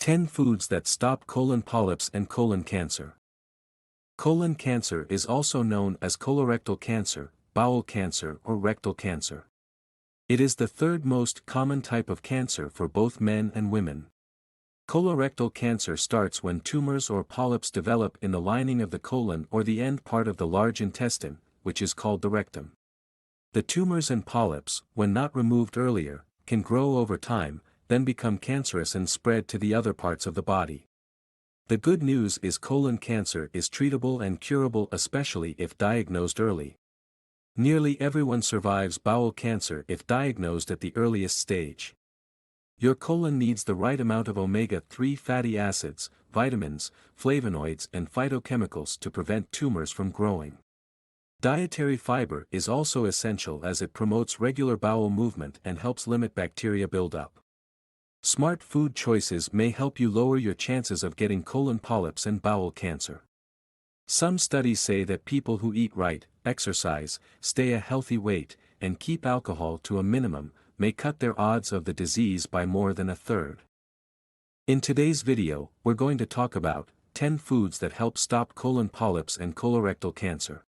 10 foods that stop colon polyps and colon cancer. Colon cancer is also known as colorectal cancer, bowel cancer or rectal cancer. It is the third most common type of cancer for both men and women. Colorectal cancer starts when tumors or polyps develop in the lining of the colon or the end part of the large intestine, which is called the rectum. The tumors and polyps, when not removed earlier, can grow over time, then become cancerous and spread to the other parts of the body. The good news is colon cancer is treatable and curable, especially if diagnosed early. Nearly everyone survives bowel cancer if diagnosed at the earliest stage. Your colon needs the right amount of omega-3 fatty acids, vitamins, flavonoids and phytochemicals to prevent tumors from growing. Dietary fiber is also essential as it promotes regular bowel movement and helps limit bacteria buildup. Smart food choices may help you lower your chances of getting colon polyps and bowel cancer. Some studies say that people who eat right, exercise, stay a healthy weight, and keep alcohol to a minimum, may cut their odds of the disease by more than a third. In today's video, we're going to talk about 10 foods that help stop colon polyps and colorectal cancer.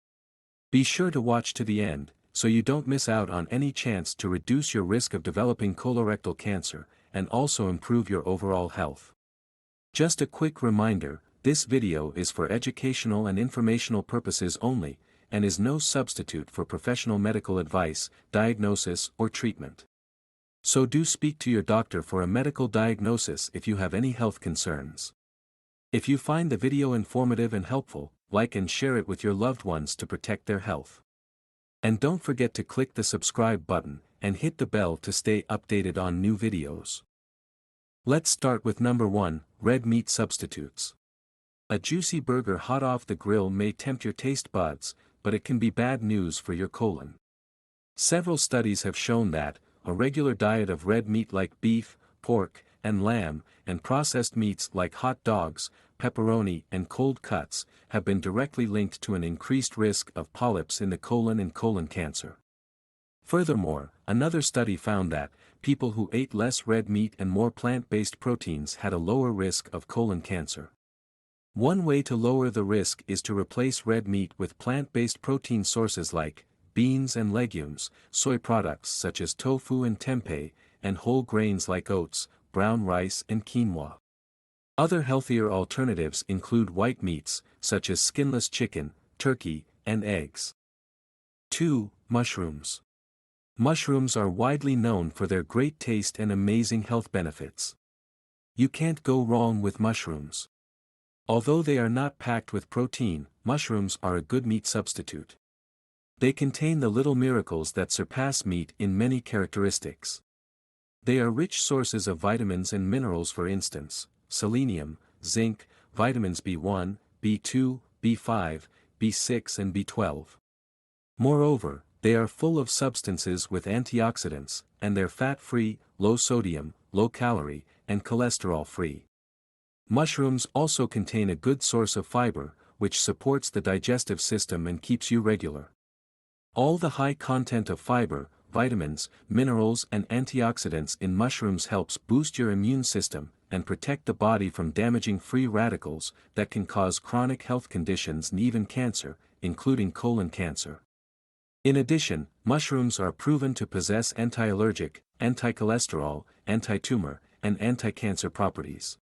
Be sure to watch to the end, so you don't miss out on any chance to reduce your risk of developing colorectal cancer, and also improve your overall health. Just a quick reminder, this video is for educational and informational purposes only, and is no substitute for professional medical advice, diagnosis or treatment. So do speak to your doctor for a medical diagnosis if you have any health concerns. If you find the video informative and helpful, like and share it with your loved ones to protect their health. And don't forget to click the subscribe button, and hit the bell to stay updated on new videos. Let's start with number 1, red meat substitutes. A juicy burger hot off the grill may tempt your taste buds, but it can be bad news for your colon. Several studies have shown that a regular diet of red meat like beef, pork, and lamb, and processed meats like hot dogs, pepperoni, and cold cuts, have been directly linked to an increased risk of polyps in the colon and colon cancer. Furthermore, another study found that people who ate less red meat and more plant-based proteins had a lower risk of colon cancer. One way to lower the risk is to replace red meat with plant-based protein sources like beans and legumes, soy products such as tofu and tempeh, and whole grains like oats, brown rice and quinoa. Other healthier alternatives include white meats, such as skinless chicken, turkey, and eggs. 2. Mushrooms. Mushrooms are widely known for their great taste and amazing health benefits. You can't go wrong with mushrooms. Although they are not packed with protein, mushrooms are a good meat substitute. They contain the little miracles that surpass meat in many characteristics. They are rich sources of vitamins and minerals, for instance, selenium, zinc, vitamins B1, B2, B5, B6 and B12. Moreover, they are full of substances with antioxidants, and they're fat-free, low-sodium, low-calorie, and cholesterol-free. Mushrooms also contain a good source of fiber, which supports the digestive system and keeps you regular. All the high content of fiber, vitamins, minerals and antioxidants in mushrooms helps boost your immune system, and protect the body from damaging free radicals that can cause chronic health conditions and even cancer, including colon cancer. In addition, mushrooms are proven to possess anti-allergic, anti-cholesterol, anti-tumor, and anti-cancer properties.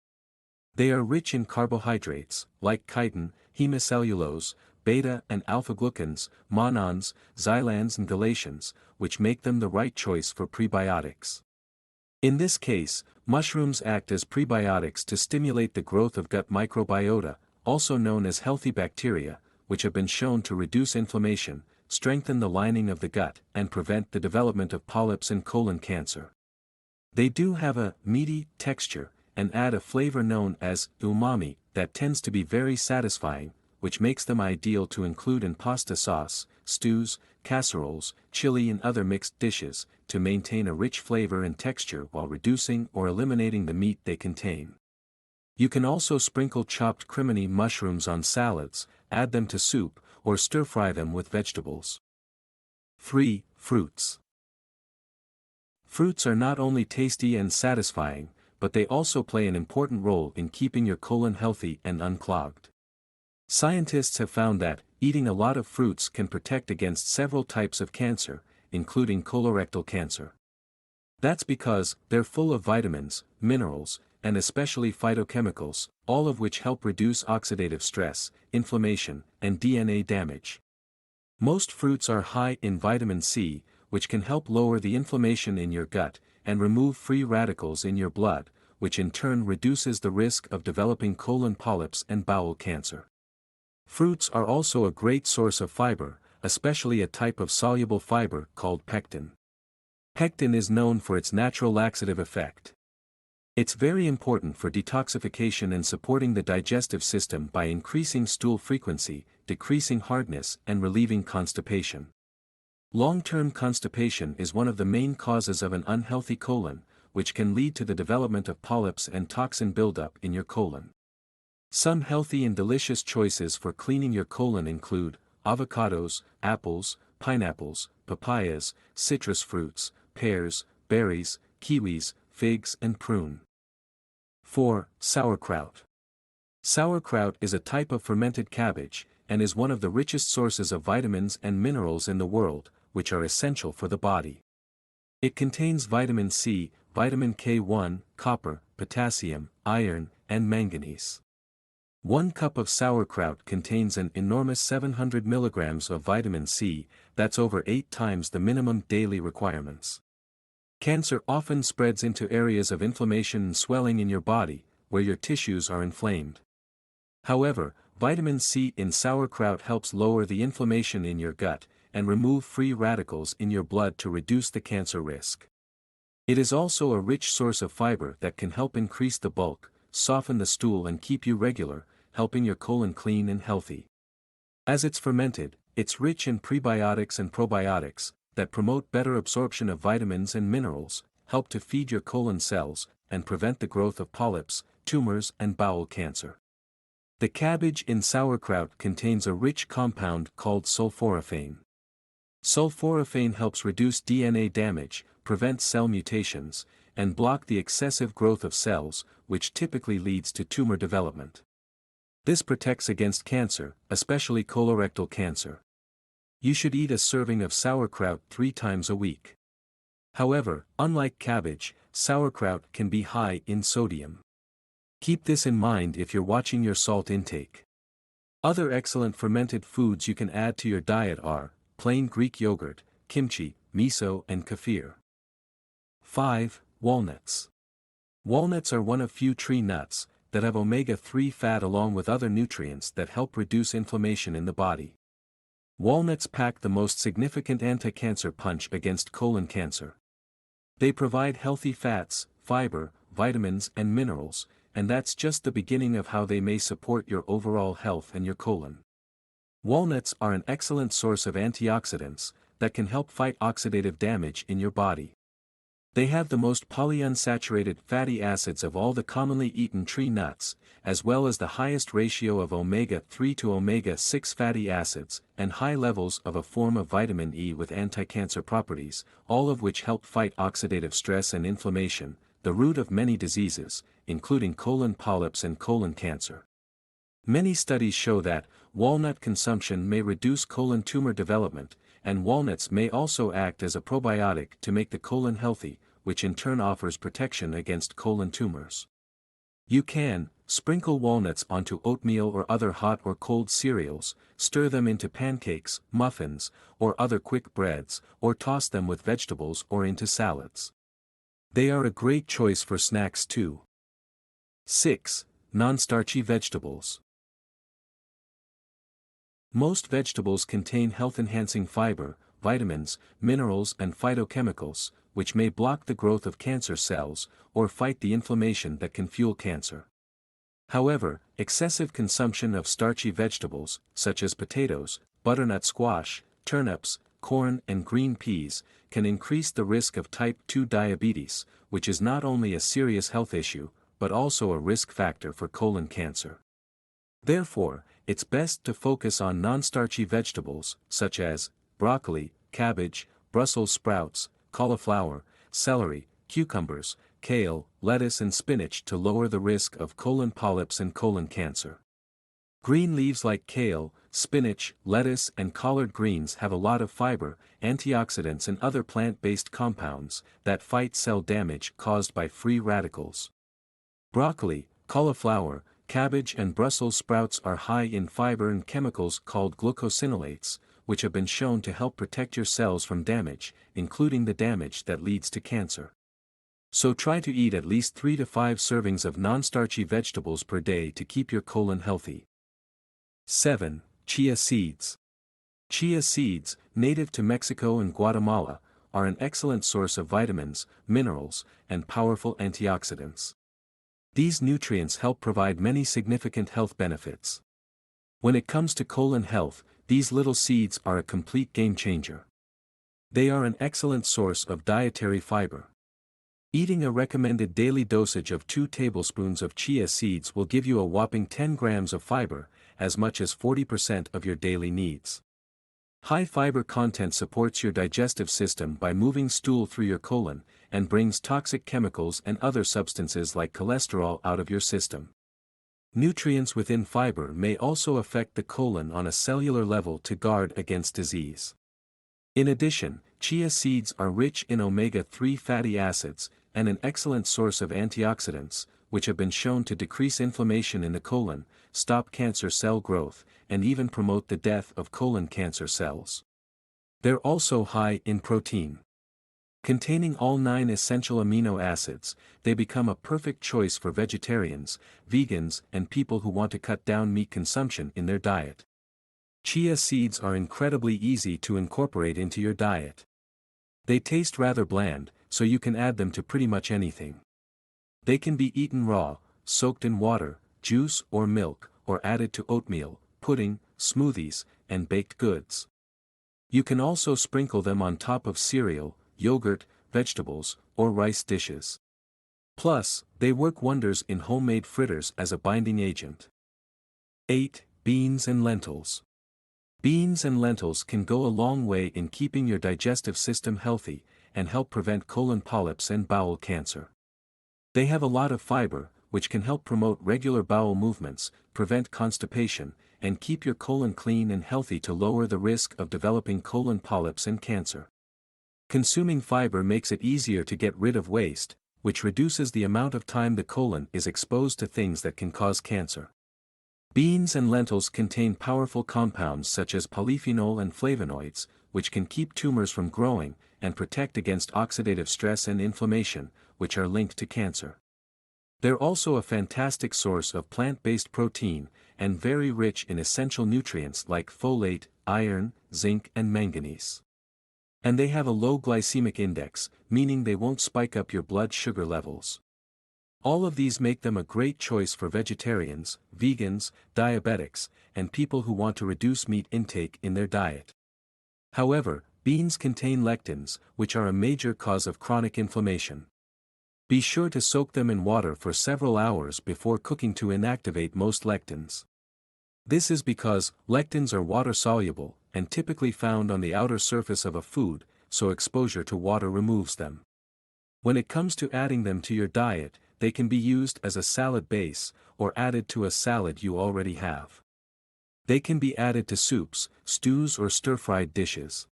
They are rich in carbohydrates, like chitin, hemicellulose, beta and alpha-glucans, mannans, xylans and galatians, which make them the right choice for prebiotics. In this case, mushrooms act as prebiotics to stimulate the growth of gut microbiota, also known as healthy bacteria, which have been shown to reduce inflammation, strengthen the lining of the gut, and prevent the development of polyps and colon cancer. They do have a meaty texture, and add a flavor known as umami, that tends to be very satisfying, which makes them ideal to include in pasta sauce, stews, casseroles, chili and other mixed dishes, to maintain a rich flavor and texture while reducing or eliminating the meat they contain. You can also sprinkle chopped crimini mushrooms on salads, add them to soup, or stir-fry them with vegetables. 3. Fruits. Fruits are not only tasty and satisfying, but they also play an important role in keeping your colon healthy and unclogged. Scientists have found that eating a lot of fruits can protect against several types of cancer, including colorectal cancer. That's because they're full of vitamins, minerals, and especially phytochemicals, all of which help reduce oxidative stress, inflammation, and DNA damage. Most fruits are high in vitamin C, which can help lower the inflammation in your gut, and remove free radicals in your blood, which in turn reduces the risk of developing colon polyps and bowel cancer. Fruits are also a great source of fiber, especially a type of soluble fiber called pectin. Pectin is known for its natural laxative effect. It's very important for detoxification and supporting the digestive system by increasing stool frequency, decreasing hardness, and relieving constipation. Long-term constipation is one of the main causes of an unhealthy colon, which can lead to the development of polyps and toxin buildup in your colon. Some healthy and delicious choices for cleaning your colon include avocados, apples, pineapples, papayas, citrus fruits, pears, berries, kiwis, figs, and prune. 4. Sauerkraut. Sauerkraut is a type of fermented cabbage, and is one of the richest sources of vitamins and minerals in the world, which are essential for the body. It contains vitamin C, vitamin K1, copper, potassium, iron, and manganese. 1 cup of sauerkraut contains an enormous 700 milligrams of vitamin C, that's over 8 times the minimum daily requirements. Cancer often spreads into areas of inflammation and swelling in your body, where your tissues are inflamed. However, vitamin C in sauerkraut helps lower the inflammation in your gut, and remove free radicals in your blood to reduce the cancer risk. It is also a rich source of fiber that can help increase the bulk, soften the stool and keep you regular, helping your colon clean and healthy. As it's fermented, it's rich in prebiotics and probiotics, that promote better absorption of vitamins and minerals, help to feed your colon cells, and prevent the growth of polyps, tumors and bowel cancer. The cabbage in sauerkraut contains a rich compound called sulforaphane. Sulforaphane helps reduce DNA damage, prevent cell mutations, and block the excessive growth of cells, which typically leads to tumor development. This protects against cancer, especially colorectal cancer. You should eat a serving of sauerkraut 3 times a week. However, unlike cabbage, sauerkraut can be high in sodium. Keep this in mind if you're watching your salt intake. Other excellent fermented foods you can add to your diet are plain Greek yogurt, kimchi, miso, and kefir. 5. Walnuts. Walnuts are one of few tree nuts that have omega-3 fat along with other nutrients that help reduce inflammation in the body. Walnuts pack the most significant anti-cancer punch against colon cancer. They provide healthy fats, fiber, vitamins and minerals, and that's just the beginning of how they may support your overall health and your colon. Walnuts are an excellent source of antioxidants that can help fight oxidative damage in your body. They have the most polyunsaturated fatty acids of all the commonly eaten tree nuts, as well as the highest ratio of omega-3 to omega-6 fatty acids, and high levels of a form of vitamin E with anti-cancer properties, all of which help fight oxidative stress and inflammation, the root of many diseases, including colon polyps and colon cancer. Many studies show that walnut consumption may reduce colon tumor development, and walnuts may also act as a probiotic to make the colon healthy, which in turn offers protection against colon tumors. You can sprinkle walnuts onto oatmeal or other hot or cold cereals, stir them into pancakes, muffins, or other quick breads, or toss them with vegetables or into salads. They are a great choice for snacks too. 6. Non-starchy vegetables. Most vegetables contain health-enhancing fiber, vitamins, minerals and phytochemicals, which may block the growth of cancer cells, or fight the inflammation that can fuel cancer. However, excessive consumption of starchy vegetables, such as potatoes, butternut squash, turnips, corn and green peas, can increase the risk of type 2 diabetes, which is not only a serious health issue, but also a risk factor for colon cancer. Therefore, it's best to focus on non-starchy vegetables, such as broccoli, cabbage, Brussels sprouts, cauliflower, celery, cucumbers, kale, lettuce and spinach to lower the risk of colon polyps and colon cancer. Green leaves like kale, spinach, lettuce and collard greens have a lot of fiber, antioxidants and other plant-based compounds that fight cell damage caused by free radicals. Broccoli, cauliflower, cabbage and Brussels sprouts are high in fiber and chemicals called glucosinolates, which have been shown to help protect your cells from damage, including the damage that leads to cancer. So try to eat at least 3 to 5 servings of non-starchy vegetables per day to keep your colon healthy. 7. Chia seeds. Chia seeds, native to Mexico and Guatemala, are an excellent source of vitamins, minerals, and powerful antioxidants. These nutrients help provide many significant health benefits. When it comes to colon health, these little seeds are a complete game changer. They are an excellent source of dietary fiber. Eating a recommended daily dosage of 2 tablespoons of chia seeds will give you a whopping 10 grams of fiber, as much as 40% of your daily needs. High fiber content supports your digestive system by moving stool through your colon, and brings toxic chemicals and other substances like cholesterol out of your system. Nutrients within fiber may also affect the colon on a cellular level to guard against disease. In addition, chia seeds are rich in omega-3 fatty acids, and an excellent source of antioxidants, which have been shown to decrease inflammation in the colon, stop cancer cell growth, and even promote the death of colon cancer cells. They're also high in protein. Containing all 9 essential amino acids, they become a perfect choice for vegetarians, vegans, and people who want to cut down meat consumption in their diet. Chia seeds are incredibly easy to incorporate into your diet. They taste rather bland, so you can add them to pretty much anything. They can be eaten raw, soaked in water, juice or milk, or added to oatmeal, pudding, smoothies, and baked goods. You can also sprinkle them on top of cereal, yogurt, vegetables, or rice dishes. Plus, they work wonders in homemade fritters as a binding agent. 8. Beans and lentils. Beans and lentils can go a long way in keeping your digestive system healthy, and help prevent colon polyps and bowel cancer. They have a lot of fiber, which can help promote regular bowel movements, prevent constipation, and keep your colon clean and healthy to lower the risk of developing colon polyps and cancer. Consuming fiber makes it easier to get rid of waste, which reduces the amount of time the colon is exposed to things that can cause cancer. Beans and lentils contain powerful compounds such as polyphenol and flavonoids, which can keep tumors from growing, and protect against oxidative stress and inflammation, which are linked to cancer. They're also a fantastic source of plant-based protein, and very rich in essential nutrients like folate, iron, zinc and manganese. And they have a low glycemic index, meaning they won't spike up your blood sugar levels. All of these make them a great choice for vegetarians, vegans, diabetics, and people who want to reduce meat intake in their diet. However, beans contain lectins, which are a major cause of chronic inflammation. Be sure to soak them in water for several hours before cooking to inactivate most lectins. This is because lectins are water-soluble, and typically found on the outer surface of a food, so exposure to water removes them. When it comes to adding them to your diet, they can be used as a salad base, or added to a salad you already have. They can be added to soups, stews or stir-fried dishes.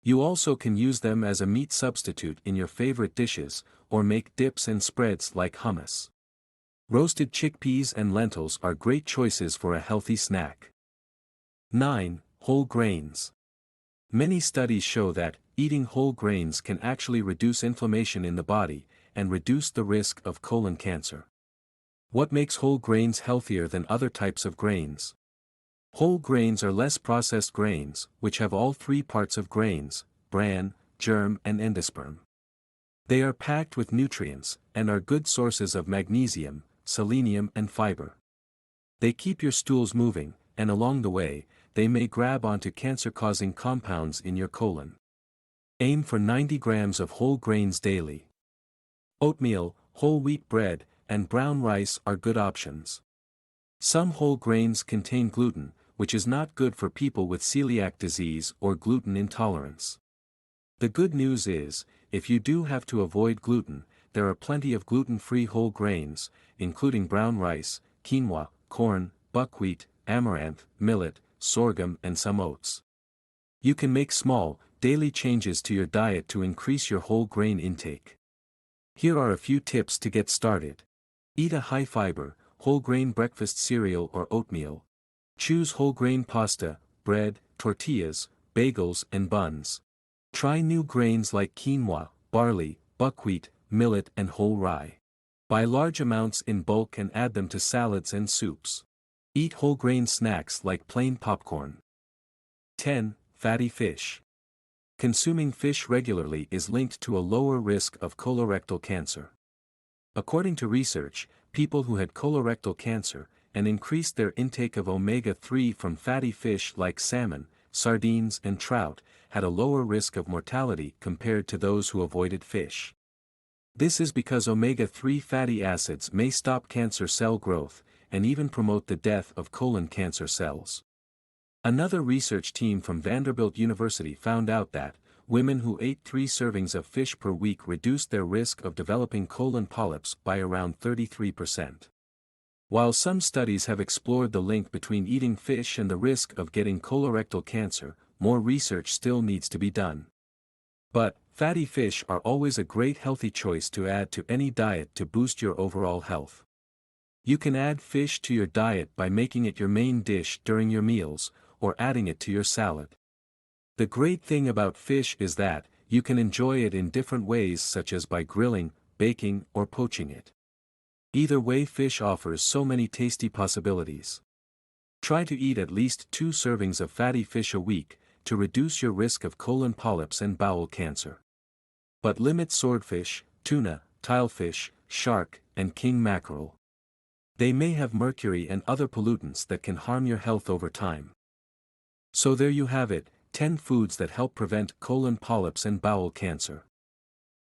You also can use them as a meat substitute in your favorite dishes, or make dips and spreads like hummus. Roasted chickpeas and lentils are great choices for a healthy snack. 9. Whole grains. Many studies show that eating whole grains can actually reduce inflammation in the body, and reduce the risk of colon cancer. What makes whole grains healthier than other types of grains? Whole grains are less processed grains, which have all 3 parts of grains: bran, germ and endosperm. They are packed with nutrients, and are good sources of magnesium, selenium and fiber. They keep your stools moving, and along the way, they may grab onto cancer-causing compounds in your colon. Aim for 90 grams of whole grains daily. Oatmeal, whole wheat bread, and brown rice are good options. Some whole grains contain gluten, which is not good for people with celiac disease or gluten intolerance. The good news is, if you do have to avoid gluten, there are plenty of gluten-free whole grains, including brown rice, quinoa, corn, buckwheat, amaranth, millet, sorghum and some oats. You can make small, daily changes to your diet to increase your whole grain intake. Here are a few tips to get started. Eat a high-fiber, whole grain breakfast cereal or oatmeal. Choose whole grain pasta, bread, tortillas, bagels and buns. Try new grains like quinoa, barley, buckwheat, millet and whole rye. Buy large amounts in bulk and add them to salads and soups. Eat whole grain snacks like plain popcorn. 10. Fatty fish. Consuming fish regularly is linked to a lower risk of colorectal cancer. According to research, people who had colorectal cancer and increased their intake of omega-3 from fatty fish like salmon, sardines and trout, had a lower risk of mortality compared to those who avoided fish. This is because omega-3 fatty acids may stop cancer cell growth, and even promote the death of colon cancer cells. Another research team from Vanderbilt University found out that, women who ate 3 servings of fish per week reduced their risk of developing colon polyps by around 33%. While some studies have explored the link between eating fish and the risk of getting colorectal cancer, more research still needs to be done. But, fatty fish are always a great healthy choice to add to any diet to boost your overall health. You can add fish to your diet by making it your main dish during your meals, or adding it to your salad. The great thing about fish is that, you can enjoy it in different ways such as by grilling, baking or poaching it. Either way, fish offers so many tasty possibilities. Try to eat at least 2 servings of fatty fish a week, to reduce your risk of colon polyps and bowel cancer. But limit swordfish, tuna, tilefish, shark, and king mackerel. They may have mercury and other pollutants that can harm your health over time. So there you have it, 10 foods that help prevent colon polyps and bowel cancer.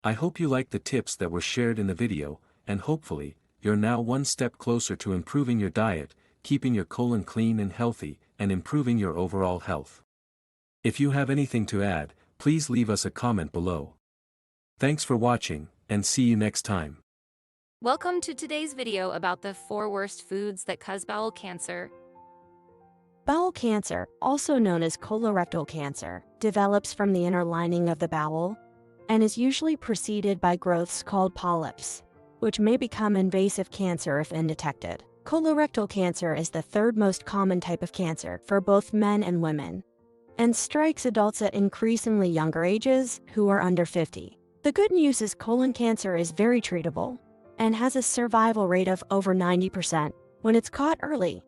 I hope you liked the tips that were shared in the video, and hopefully, you're now one step closer to improving your diet, keeping your colon clean and healthy, and improving your overall health. If you have anything to add, please leave us a comment below. Thanks for watching, and see you next time. Welcome to today's video about the 4 worst foods that cause bowel cancer. Bowel cancer, also known as colorectal cancer, develops from the inner lining of the bowel and is usually preceded by growths called polyps, which may become invasive cancer if undetected. Colorectal cancer is the 3rd most common type of cancer for both men and women, and strikes adults at increasingly younger ages who are under 50. The good news is colon cancer is very treatable and has a survival rate of over 90% when it's caught early.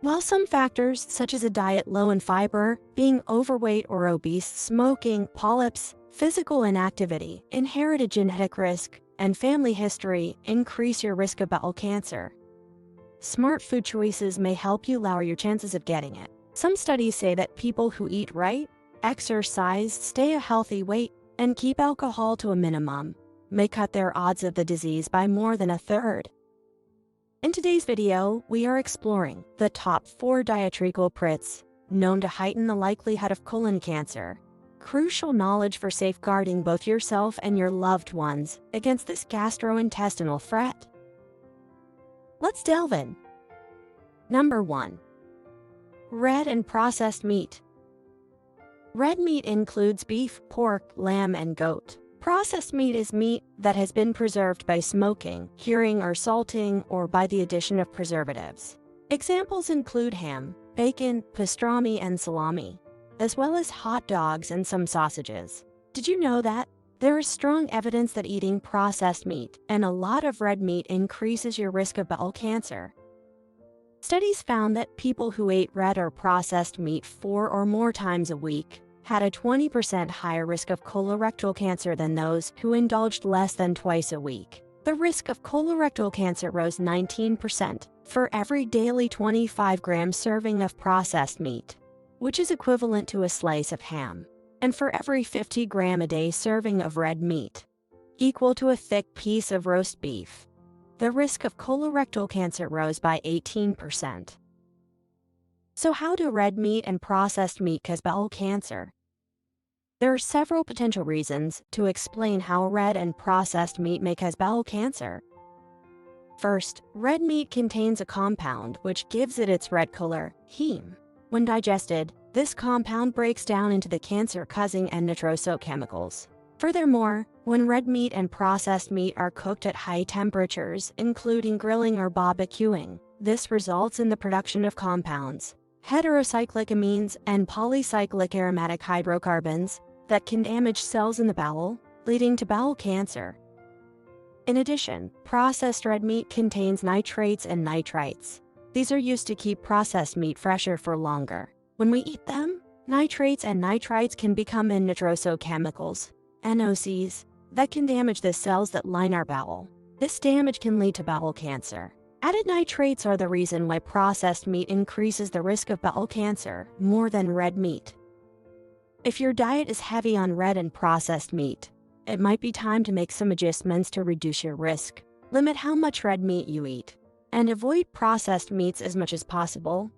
While some factors, such as a diet low in fiber, being overweight or obese, smoking, polyps, physical inactivity, inherited genetic risk, and family history, increase your risk of bowel cancer, smart food choices may help you lower your chances of getting it. Some studies say that people who eat right, exercise, stay a healthy weight, and keep alcohol to a minimum may cut their odds of the disease by more than 1/3. In today's video, we are exploring the top 4 dietary culprits known to heighten the likelihood of colon cancer. Crucial knowledge for safeguarding both yourself and your loved ones against this gastrointestinal threat. Let's delve in. Number 1. Red and processed meat. Red meat includes beef, pork, lamb, and goat. Processed meat is meat that has been preserved by smoking, curing, or salting, or by the addition of preservatives. Examples include ham, bacon, pastrami, and salami, as well as hot dogs and some sausages. Did you know that? There is strong evidence that eating processed meat and a lot of red meat increases your risk of bowel cancer. Studies found that people who ate red or processed meat 4 or more times a week had a 20% higher risk of colorectal cancer than those who indulged less than twice a week. The risk of colorectal cancer rose 19% for every daily 25-gram serving of processed meat, which is equivalent to a slice of ham, and for every 50-gram a day serving of red meat, equal to a thick piece of roast beef. The risk of colorectal cancer rose by 18%. So how do red meat and processed meat cause bowel cancer? There are several potential reasons to explain how red and processed meat may cause bowel cancer. First, red meat contains a compound which gives it its red color, heme. When digested, this compound breaks down into the cancer-causing and phytochemicals. Furthermore, when red meat and processed meat are cooked at high temperatures, including grilling or barbecuing, this results in the production of compounds, heterocyclic amines and polycyclic aromatic hydrocarbons, that can damage cells in the bowel, leading to bowel cancer. In addition, processed red meat contains nitrates and nitrites. These are used to keep processed meat fresher for longer. When we eat them, nitrates and nitrites can become in phytochemicals, NOCs, that can damage the cells that line our bowel. This damage can lead to bowel cancer. Added nitrates are the reason why processed meat increases the risk of bowel cancer more than red meat. If your diet is heavy on red and processed meat, it might be time to make some adjustments to reduce your risk. Limit how much red meat you eat, and avoid processed meats as much as possible.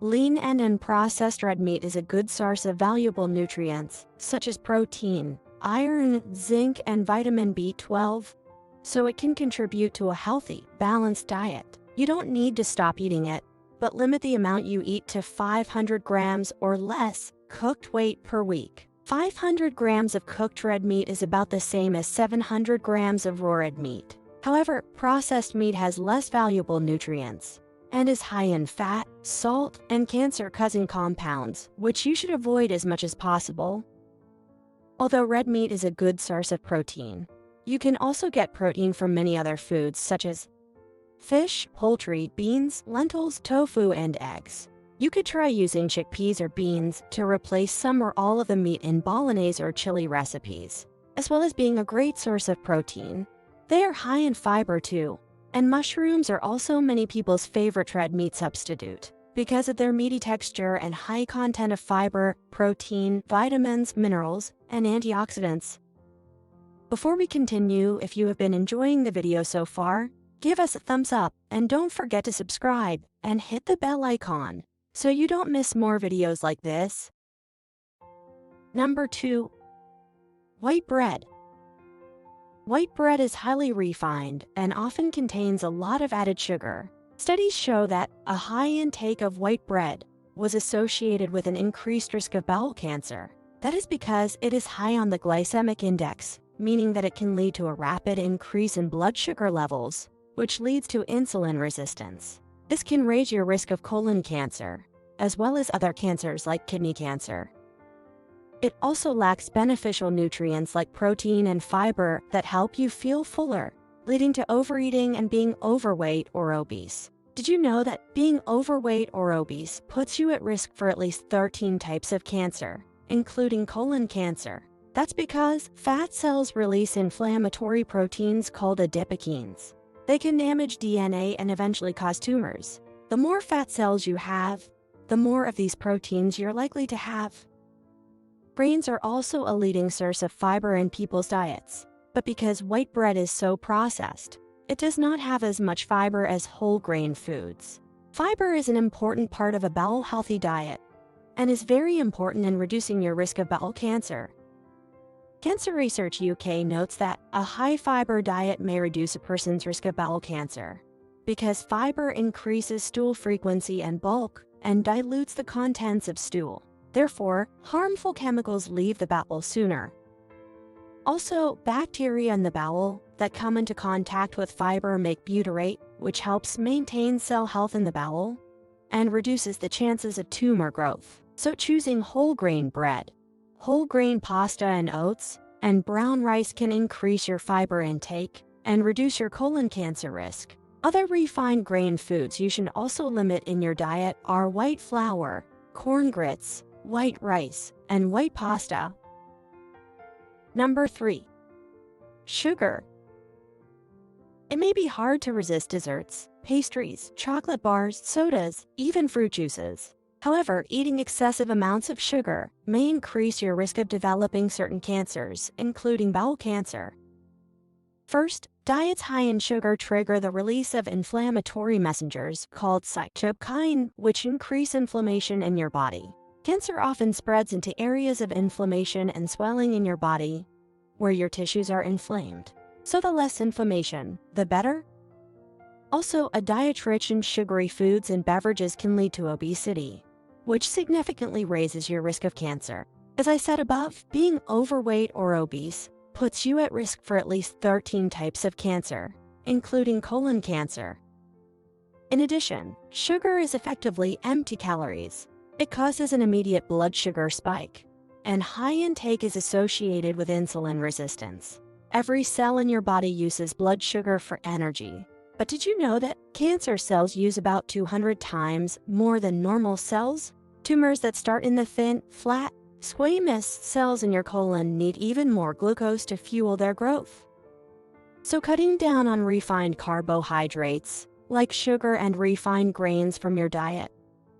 Lean and unprocessed red meat is a good source of valuable nutrients, such as protein, iron, zinc, and vitamin B12, so it can contribute to a healthy, balanced diet. You don't need to stop eating it, but limit the amount you eat to 500 grams or less cooked weight per week. 500 grams of cooked red meat is about the same as 700 grams of raw red meat. However, processed meat has less valuable nutrients and is high in fat, salt, and cancer-causing compounds, which you should avoid as much as possible. Although red meat is a good source of protein, you can also get protein from many other foods such as fish, poultry, beans, lentils, tofu, and eggs. You could try using chickpeas or beans to replace some or all of the meat in bolognese or chili recipes, as well as being a great source of protein. They are high in fiber too, and mushrooms are also many people's favorite red meat substitute because of their meaty texture and high content of fiber, protein, vitamins, minerals, and antioxidants. Before we continue, if you have been enjoying the video so far, give us a thumbs up and don't forget to subscribe and hit the bell icon so you don't miss more videos like this. Number 2. White bread. White bread is highly refined and often contains a lot of added sugar. Studies show that a high intake of white bread was associated with an increased risk of bowel cancer. That is because it is high on the glycemic index, meaning that it can lead to a rapid increase in blood sugar levels, which leads to insulin resistance. This can raise your risk of colon cancer, as well as other cancers like kidney cancer. It also lacks beneficial nutrients like protein and fiber that help you feel fuller, leading to overeating and being overweight or obese. Did you know that being overweight or obese puts you at risk for at least 13 types of cancer, including colon cancer? That's because fat cells release inflammatory proteins called adipokines. They can damage DNA and eventually cause tumors. The more fat cells you have, the more of these proteins you're likely to have. Grains are also a leading source of fiber in people's diets, but because white bread is so processed, it does not have as much fiber as whole grain foods. Fiber is an important part of a bowel-healthy diet and is very important in reducing your risk of bowel cancer. Cancer Research UK notes that a high-fiber diet may reduce a person's risk of bowel cancer because fiber increases stool frequency and bulk and dilutes the contents of stool. Therefore, harmful chemicals leave the bowel sooner. Also, bacteria in the bowel that come into contact with fiber make butyrate, which helps maintain cell health in the bowel and reduces the chances of tumor growth. So choosing whole grain bread, whole grain pasta and oats, and brown rice can increase your fiber intake and reduce your colon cancer risk. Other refined grain foods you should also limit in your diet are white flour, corn grits, white rice, and white pasta. Number 3. Sugar. It may be hard to resist desserts, pastries, chocolate bars, sodas, even fruit juices. However, eating excessive amounts of sugar may increase your risk of developing certain cancers, including bowel cancer. First, diets high in sugar trigger the release of inflammatory messengers called cytokine, which increase inflammation in your body. Cancer often spreads into areas of inflammation and swelling in your body, where your tissues are inflamed. So the less inflammation, the better. Also, a diet rich in sugary foods and beverages can lead to obesity, which significantly raises your risk of cancer. As I said above, being overweight or obese puts you at risk for at least 13 types of cancer, including colon cancer. In addition, sugar is effectively empty calories. It causes an immediate blood sugar spike, and high intake is associated with insulin resistance. Every cell in your body uses blood sugar for energy. But did you know that cancer cells use about 200 times more than normal cells? Tumors that start in the thin, flat, squamous cells in your colon need even more glucose to fuel their growth. So cutting down on refined carbohydrates, like sugar and refined grains from your diet,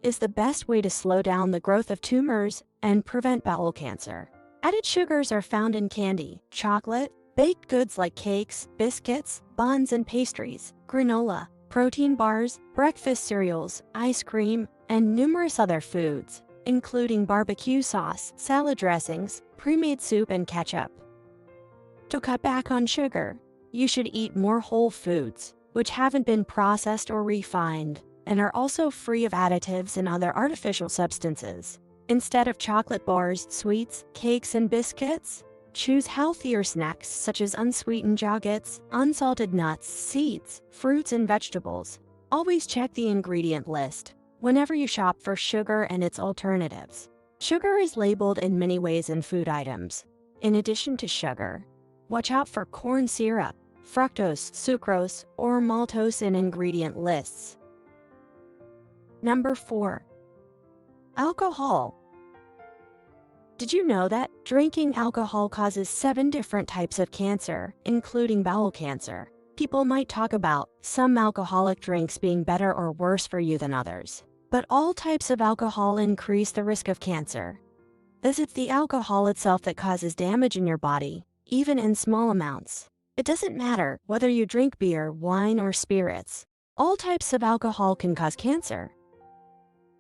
is the best way to slow down the growth of tumors and prevent bowel cancer. Added sugars are found in candy, chocolate, baked goods like cakes, biscuits, buns and pastries, granola, protein bars, breakfast cereals, ice cream, and numerous other foods, including barbecue sauce, salad dressings, pre-made soup, and ketchup. To cut back on sugar, you should eat more whole foods, which haven't been processed or refined, and are also free of additives and other artificial substances. Instead of chocolate bars, sweets, cakes, and biscuits, choose healthier snacks such as unsweetened yogurts, unsalted nuts, seeds, fruits, and vegetables. Always check the ingredient list whenever you shop for sugar and its alternatives. Sugar is labeled in many ways in food items. In addition to sugar, watch out for corn syrup, fructose, sucrose, or maltose in ingredient lists. Number 4. Alcohol. Did you know that drinking alcohol causes 7 different types of cancer, including bowel cancer? People might talk about some alcoholic drinks being better or worse for you than others, but all types of alcohol increase the risk of cancer. This is the alcohol itself that causes damage in your body, even in small amounts. It doesn't matter whether you drink beer, wine, or spirits. All types of alcohol can cause cancer.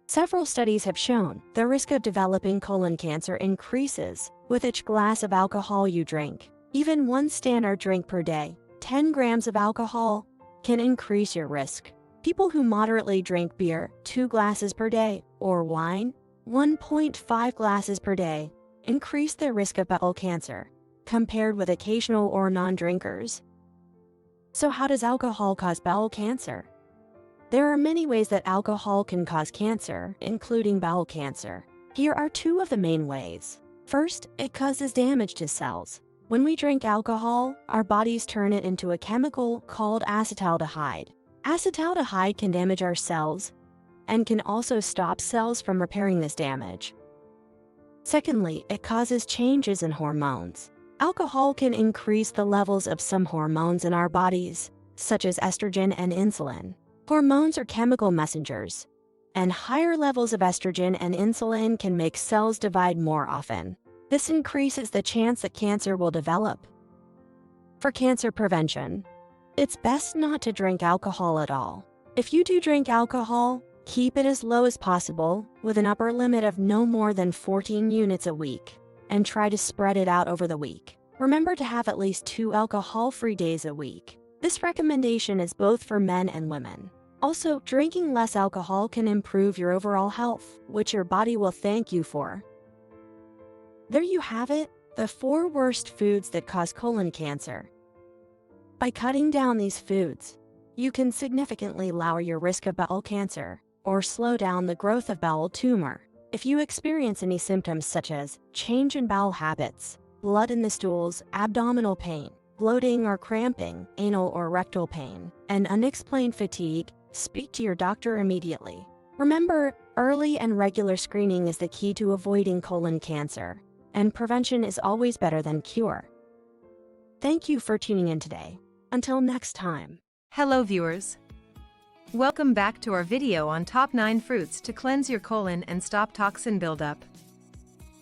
Several studies have shown the risk of developing colon cancer increases with each glass of alcohol you drink. Even one standard drink per day, 10 grams of alcohol, can increase your risk. People who moderately drink beer, 2 glasses per day, or wine, 1.5 glasses per day, increase their risk of bowel cancer, compared with occasional or non-drinkers. So how does alcohol cause bowel cancer? There are many ways that alcohol can cause cancer, including bowel cancer. Here are 2 of the main ways. First, it causes damage to cells. When we drink alcohol, our bodies turn it into a chemical called acetaldehyde. Acetaldehyde can damage our cells and can also stop cells from repairing this damage. Secondly, it causes changes in hormones. Alcohol can increase the levels of some hormones in our bodies, such as estrogen and insulin. Hormones are chemical messengers, and higher levels of estrogen and insulin can make cells divide more often. This increases the chance that cancer will develop. For cancer prevention, it's best not to drink alcohol at all. If you do drink alcohol, keep it as low as possible, with an upper limit of no more than 14 units a week, and try to spread it out over the week. Remember to have at least 2 alcohol-free days a week. This recommendation is both for men and women. Also, drinking less alcohol can improve your overall health, which your body will thank you for. There you have it, the 4 worst foods that cause colon cancer. By cutting down these foods, you can significantly lower your risk of bowel cancer or slow down the growth of bowel tumor. If you experience any symptoms such as change in bowel habits, blood in the stools, abdominal pain, bloating or cramping, anal or rectal pain, and unexplained fatigue, speak to your doctor immediately. Remember, early and regular screening is the key to avoiding colon cancer, and prevention is always better than cure. Thank you for tuning in today. Until next time. Hello viewers. Welcome back to our video on top 9 fruits to cleanse your colon and stop toxin buildup.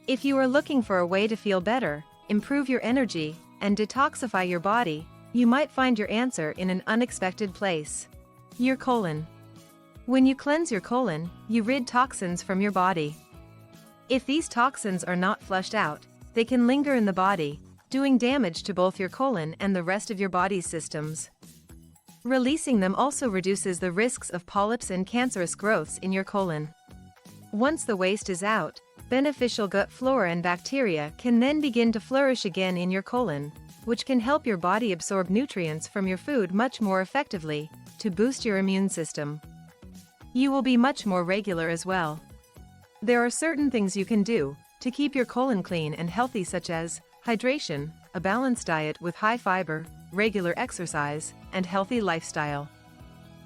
If you are looking for a way to feel better, improve your energy, and detoxify your body, you might find your answer in an unexpected place. Your colon. When you cleanse your colon, you rid toxins from your body. If these toxins are not flushed out, they can linger in the body, doing damage to both your colon and the rest of your body's systems. Releasing them also reduces the risks of polyps and cancerous growths in your colon. Once the waste is out, beneficial gut flora and bacteria can then begin to flourish again in your colon, which can help your body absorb nutrients from your food much more effectively, to boost your immune system. You will be much more regular as well. There are certain things you can do to keep your colon clean and healthy, such as hydration, a balanced diet with high fiber, regular exercise, and healthy lifestyle.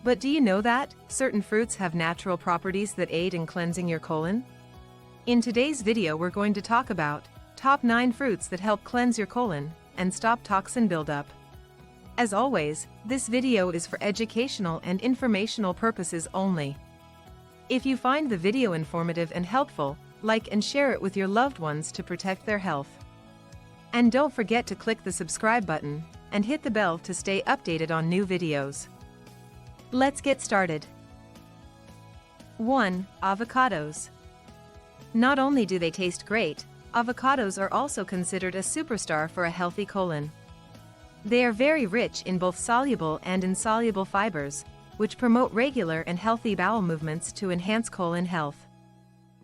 But do you know that certain fruits have natural properties that aid in cleansing your colon? In today's video, we're going to talk about top 9 fruits that help cleanse your colon and stop toxin buildup. As always, this video is for educational and informational purposes only. If you find the video informative and helpful, like and share it with your loved ones to protect their health. And don't forget to click the subscribe button and hit the bell to stay updated on new videos. Let's get started. 1. Avocados. Not only do they taste great, avocados are also considered a superstar for a healthy colon. They are very rich in both soluble and insoluble fibers, which promote regular and healthy bowel movements to enhance colon health.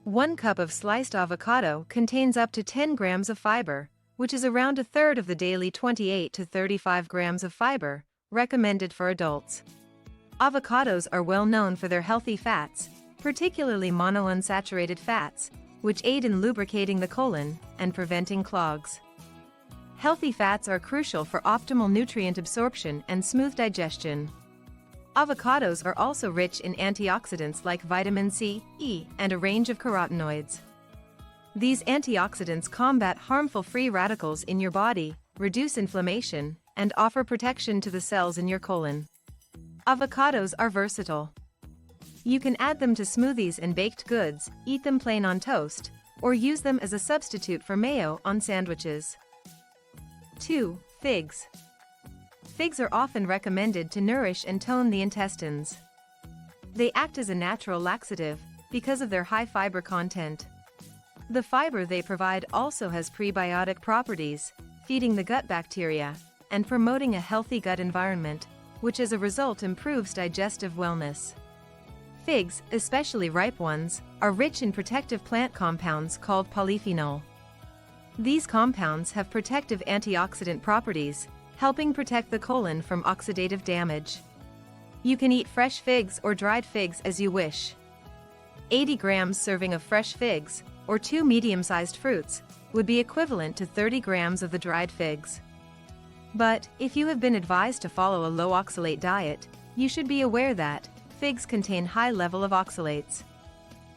1 cup of sliced avocado contains up to 10 grams of fiber, which is around a third of the daily 28 to 35 grams of fiber recommended for adults. Avocados are well known for their healthy fats, particularly monounsaturated fats, which aid in lubricating the colon and preventing clogs. Healthy fats are crucial for optimal nutrient absorption and smooth digestion. Avocados are also rich in antioxidants like vitamin C, E, and a range of carotenoids. These antioxidants combat harmful free radicals in your body, reduce inflammation, and offer protection to the cells in your colon. Avocados are versatile. You can add them to smoothies and baked goods, eat them plain on toast, or use them as a substitute for mayo on sandwiches. 2. Figs. Figs are often recommended to nourish and tone the intestines. They act as a natural laxative because of their high fiber content. The fiber they provide also has prebiotic properties, feeding the gut bacteria and promoting a healthy gut environment, which as a result improves digestive wellness. Figs, especially ripe ones, are rich in protective plant compounds called polyphenol. These compounds have protective antioxidant properties, helping protect the colon from oxidative damage. You can eat fresh figs or dried figs as you wish. 80 grams serving of fresh figs, or 2 medium-sized fruits, would be equivalent to 30 grams of the dried figs. But, if you have been advised to follow a low oxalate diet, you should be aware that figs contain high level of oxalates.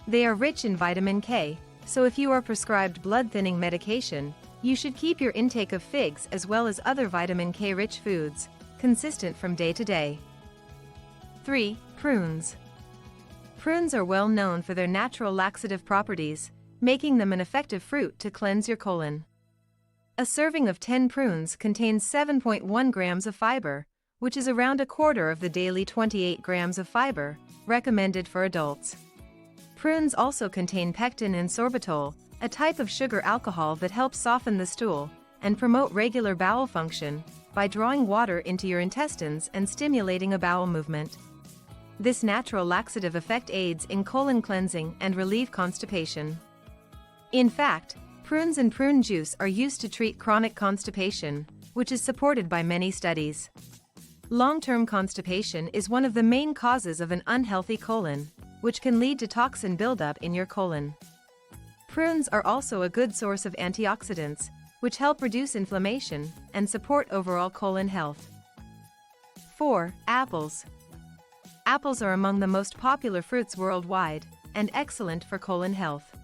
They are rich in vitamin K, so if you are prescribed blood-thinning medication, you should keep your intake of figs as well as other vitamin K-rich foods consistent from day to day. 3. Prunes. Prunes are well known for their natural laxative properties, making them an effective fruit to cleanse your colon. A serving of 10 prunes contains 7.1 grams of fiber, which is around a quarter of the daily 28 grams of fiber recommended for adults. Prunes also contain pectin and sorbitol, a type of sugar alcohol that helps soften the stool and promote regular bowel function by drawing water into your intestines and stimulating a bowel movement. This natural laxative effect aids in colon cleansing and relieve constipation. In fact, prunes and prune juice are used to treat chronic constipation, which is supported by many studies. Long-term constipation is one of the main causes of an unhealthy colon, which can lead to toxin buildup in your colon. Prunes are also a good source of antioxidants, which help reduce inflammation and support overall colon health. 4. Apples. Apples are among the most popular fruits worldwide and excellent for colon health.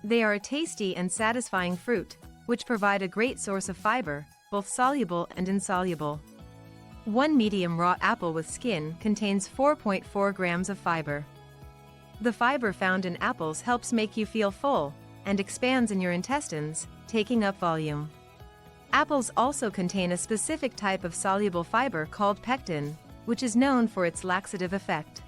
They are a tasty and satisfying fruit, which provide a great source of fiber, both soluble and insoluble. 1 medium raw apple with skin contains 4.4 grams of fiber. The fiber found in apples helps make you feel full and expands in your intestines, taking up volume. Apples also contain a specific type of soluble fiber called pectin, which is known for its laxative effect.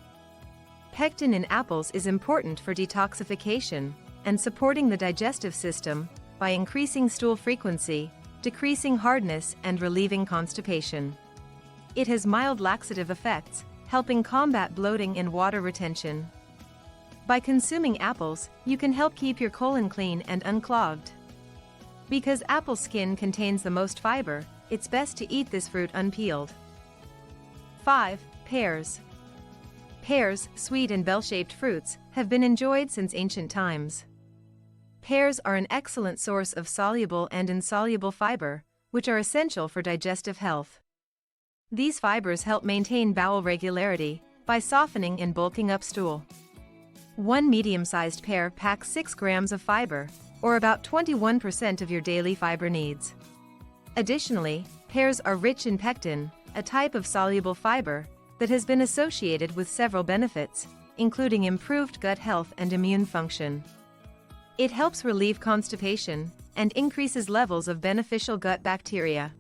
Pectin in apples is important for detoxification, and supporting the digestive system by increasing stool frequency, decreasing hardness, and relieving constipation. It has mild laxative effects, helping combat bloating and water retention. By consuming apples, you can help keep your colon clean and unclogged. Because apple skin contains the most fiber, it's best to eat this fruit unpeeled. 5. Pears. Pears, sweet and bell-shaped fruits, have been enjoyed since ancient times. Pears are an excellent source of soluble and insoluble fiber, which are essential for digestive health. These fibers help maintain bowel regularity by softening and bulking up stool. One medium-sized pear packs 6 grams of fiber, or about 21% of your daily fiber needs. Additionally, pears are rich in pectin, a type of soluble fiber that has been associated with several benefits, including improved gut health and immune function. It helps relieve constipation and increases levels of beneficial gut bacteria.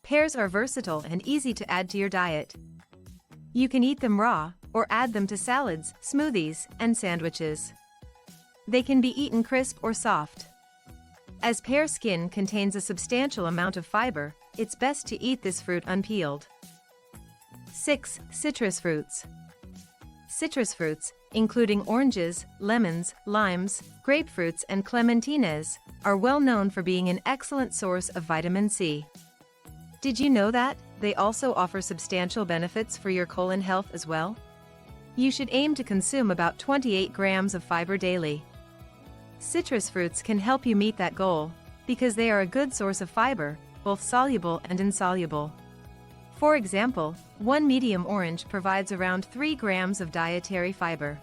Pears are versatile and easy to add to your diet. You can eat them raw or add them to salads, smoothies, and sandwiches. They can be eaten crisp or soft. As pear skin contains a substantial amount of fiber, it's best to eat this fruit unpeeled. 6. Citrus fruits. Citrus fruits, including oranges, lemons, limes, grapefruits, and clementines, are well known for being an excellent source of vitamin C. Did you know that they also offer substantial benefits for your colon health as well? You should aim to consume about 28 grams of fiber daily. Citrus fruits can help you meet that goal because they are a good source of fiber, both soluble and insoluble. For example, one medium orange provides around 3 grams of dietary fiber.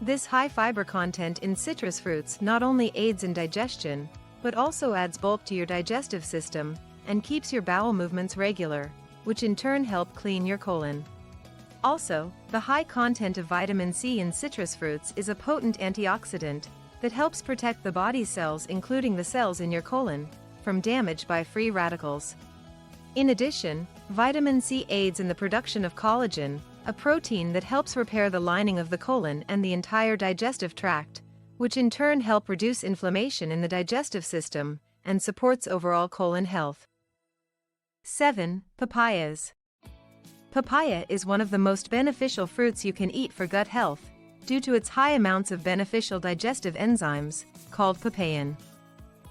This high fiber content in citrus fruits not only aids in digestion, but also adds bulk to your digestive system and keeps your bowel movements regular, which in turn help clean your colon. Also, the high content of vitamin C in citrus fruits is a potent antioxidant that helps protect the body's cells, including the cells in your colon, from damage by free radicals. In addition, vitamin C aids in the production of collagen, a protein that helps repair the lining of the colon and the entire digestive tract, which in turn help reduce inflammation in the digestive system and supports overall colon health. 7. Papayas. Papaya is one of the most beneficial fruits you can eat for gut health, due to its high amounts of beneficial digestive enzymes, called papain.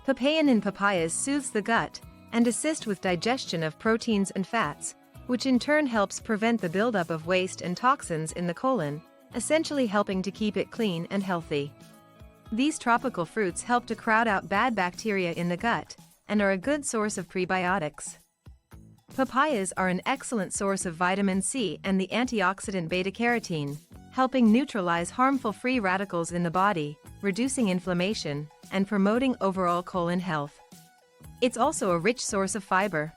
Papain in papayas soothes the gut and assists with digestion of proteins and fats, which in turn helps prevent the buildup of waste and toxins in the colon, essentially helping to keep it clean and healthy. These tropical fruits help to crowd out bad bacteria in the gut and are a good source of prebiotics. Papayas are an excellent source of vitamin C and the antioxidant beta-carotene, helping neutralize harmful free radicals in the body, reducing inflammation, and promoting overall colon health. It's also a rich source of fiber.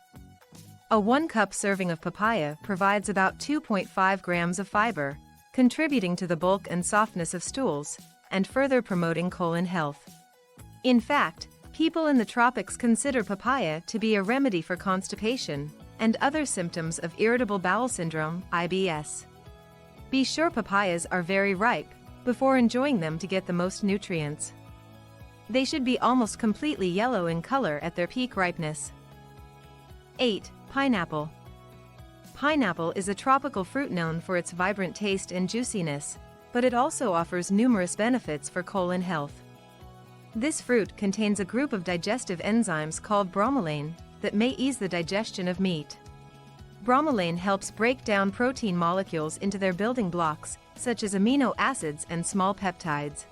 A 1-cup serving of papaya provides about 2.5 grams of fiber, contributing to the bulk and softness of stools, and further promoting colon health. In fact, people in the tropics consider papaya to be a remedy for constipation and other symptoms of irritable bowel syndrome, IBS. Be sure papayas are very ripe before enjoying them to get the most nutrients. They should be almost completely yellow in color at their peak ripeness. 8. Pineapple. Pineapple is a tropical fruit known for its vibrant taste and juiciness, but it also offers numerous benefits for colon health. This fruit contains a group of digestive enzymes called bromelain that may ease the digestion of meat. Bromelain helps break down protein molecules into their building blocks, such as amino acids and small peptides.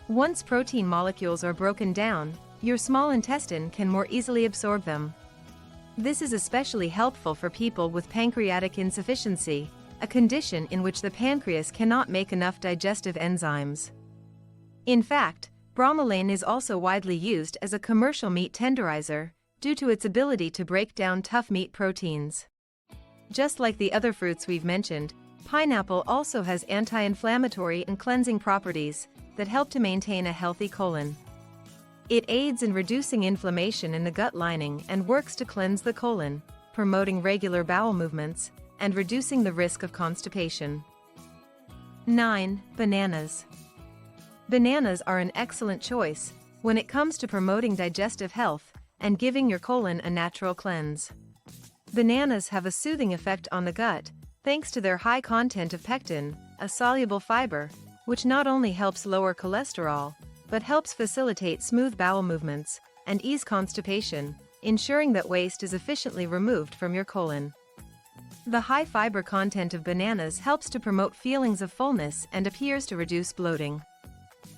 Once protein molecules are broken down, your small intestine can more easily absorb them. This is especially helpful for people with pancreatic insufficiency, a condition in which the pancreas cannot make enough digestive enzymes. In fact, bromelain is also widely used as a commercial meat tenderizer due to its ability to break down tough meat proteins. Just like the other fruits we've mentioned, pineapple also has anti-inflammatory and cleansing properties that help to maintain a healthy colon. It aids in reducing inflammation in the gut lining and works to cleanse the colon, promoting regular bowel movements and reducing the risk of constipation. 9. Bananas. Bananas are an excellent choice when it comes to promoting digestive health and giving your colon a natural cleanse. Bananas have a soothing effect on the gut, thanks to their high content of pectin, a soluble fiber, which not only helps lower cholesterol, but helps facilitate smooth bowel movements and ease constipation, ensuring that waste is efficiently removed from your colon. The high fiber content of bananas helps to promote feelings of fullness and appears to reduce bloating.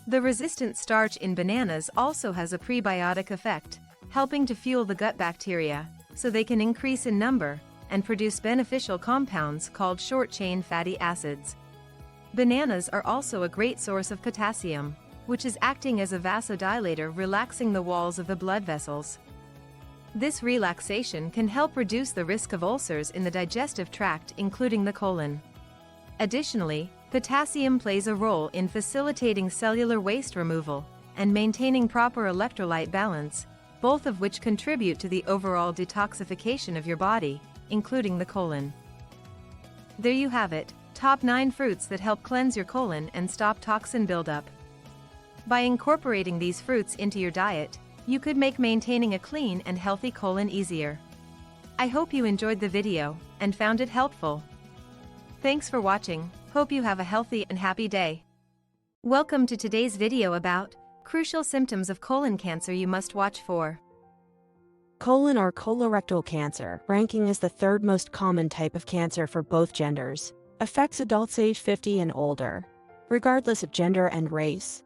The resistant starch in bananas also has a prebiotic effect, helping to fuel the gut bacteria, so they can increase in number and produce beneficial compounds called short-chain fatty acids. Bananas are also a great source of potassium, which is acting as a vasodilator, relaxing the walls of the blood vessels. This relaxation can help reduce the risk of ulcers in the digestive tract, including the colon. Additionally, potassium plays a role in facilitating cellular waste removal and maintaining proper electrolyte balance, both of which contribute to the overall detoxification of your body, including the colon. There you have it, top 9 fruits that help cleanse your colon and stop toxin buildup. By incorporating these fruits into your diet, you could make maintaining a clean and healthy colon easier. I hope you enjoyed the video and found it helpful. Thanks for watching. Hope you have a healthy and happy day. Welcome to today's video about crucial symptoms of colon cancer you must watch for. Colon or colorectal cancer, ranking as the third most common type of cancer for both genders, affects adults age 50 and older, regardless of gender and race.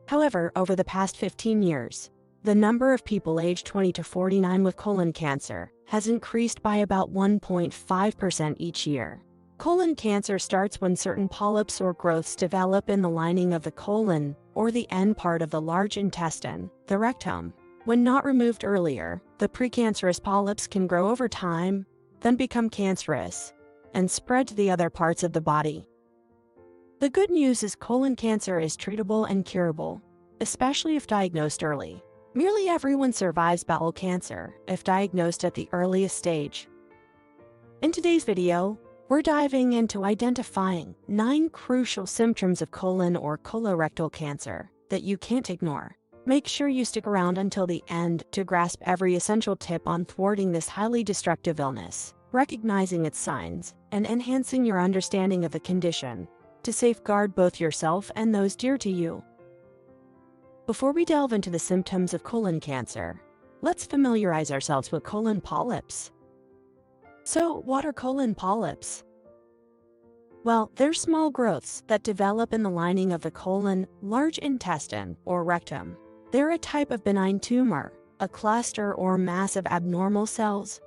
However, over the past 15 years, the number of people aged 20 to 49 with colon cancer has increased by about 1.5% each year. Colon cancer starts when certain polyps or growths develop in the lining of the colon, or the end part of the large intestine, the rectum. When not removed earlier, the precancerous polyps can grow over time, then become cancerous, and spread to the other parts of the body. The good news is colon cancer is treatable and curable, especially if diagnosed early. Nearly everyone survives bowel cancer if diagnosed at the earliest stage. In today's video, we're diving into identifying 9 crucial symptoms of colon or colorectal cancer that you can't ignore. Make sure you stick around until the end to grasp every essential tip on thwarting this highly destructive illness, recognizing its signs, and enhancing your understanding of the condition to safeguard both yourself and those dear to you. Before we delve into the symptoms of colon cancer, let's familiarize ourselves with colon polyps. So, what are colon polyps? Well, they're small growths that develop in the lining of the colon, large intestine, or rectum. They're a type of benign tumor, a cluster or mass of abnormal cells.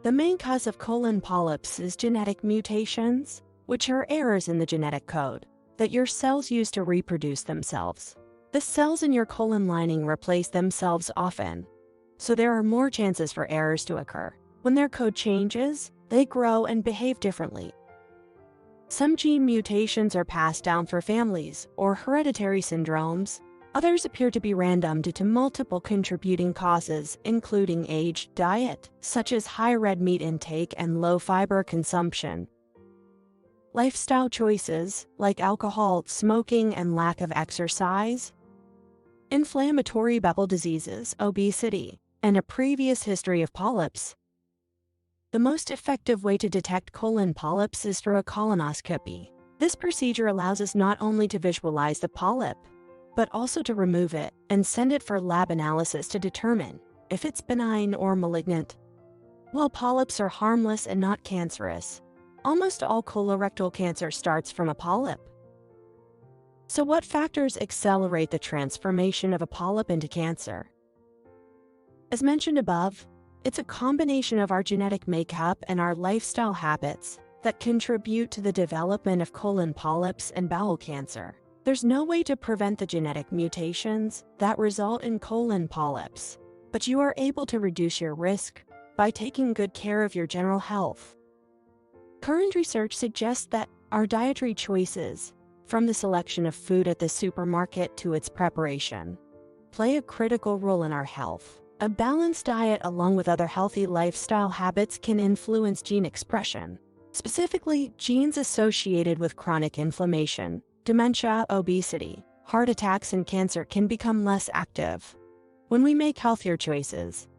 The main cause of colon polyps is genetic mutations, which are errors in the genetic code that your cells use to reproduce themselves. The cells in your colon lining replace themselves often, so there are more chances for errors to occur. When their code changes, they grow and behave differently. Some gene mutations are passed down for families or hereditary syndromes. Others appear to be random due to multiple contributing causes, including age, diet, such as high red meat intake and low fiber consumption, lifestyle choices, like alcohol, smoking, and lack of exercise, inflammatory bowel diseases, obesity, and a previous history of polyps. The most effective way to detect colon polyps is through a colonoscopy. This procedure allows us not only to visualize the polyp, but also to remove it and send it for lab analysis to determine if it's benign or malignant. While polyps are harmless and not cancerous, almost all colorectal cancer starts from a polyp. So what factors accelerate the transformation of a polyp into cancer? As mentioned above, it's a combination of our genetic makeup and our lifestyle habits that contribute to the development of colon polyps and bowel cancer. There's no way to prevent the genetic mutations that result in colon polyps, but you are able to reduce your risk by taking good care of your general health. Current research suggests that our dietary choices, from the selection of food at the supermarket to its preparation, play a critical role in our health. A balanced diet along with other healthy lifestyle habits can influence gene expression, specifically genes associated with chronic inflammation, dementia, obesity, heart attacks and cancer can become less active when we make healthier choices.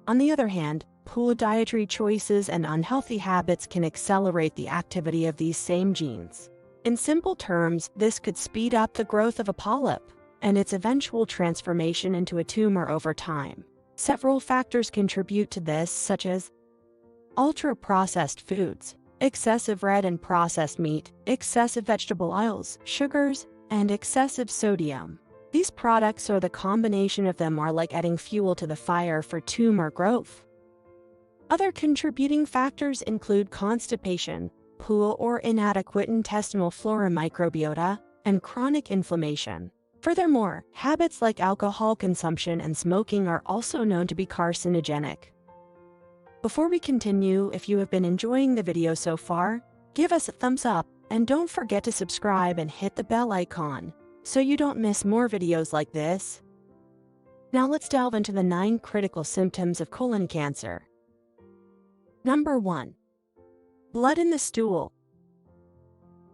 On the other hand, poor dietary choices and unhealthy habits can accelerate the activity of these same genes. In simple terms, this could speed up the growth of a polyp and its eventual transformation into a tumor over time. Several factors contribute to this, such as ultra-processed foods, excessive red and processed meat, excessive vegetable oils, sugars, and excessive sodium. These products, or the combination of them, are like adding fuel to the fire for tumor growth. Other contributing factors include constipation, poor or inadequate intestinal flora microbiota, and chronic inflammation. Furthermore, habits like alcohol consumption and smoking are also known to be carcinogenic. Before we continue, if you have been enjoying the video so far, give us a thumbs up and don't forget to subscribe and hit the bell icon so you don't miss more videos like this. Now let's delve into the 9 critical symptoms of colon cancer. Number 1. Blood in the stool.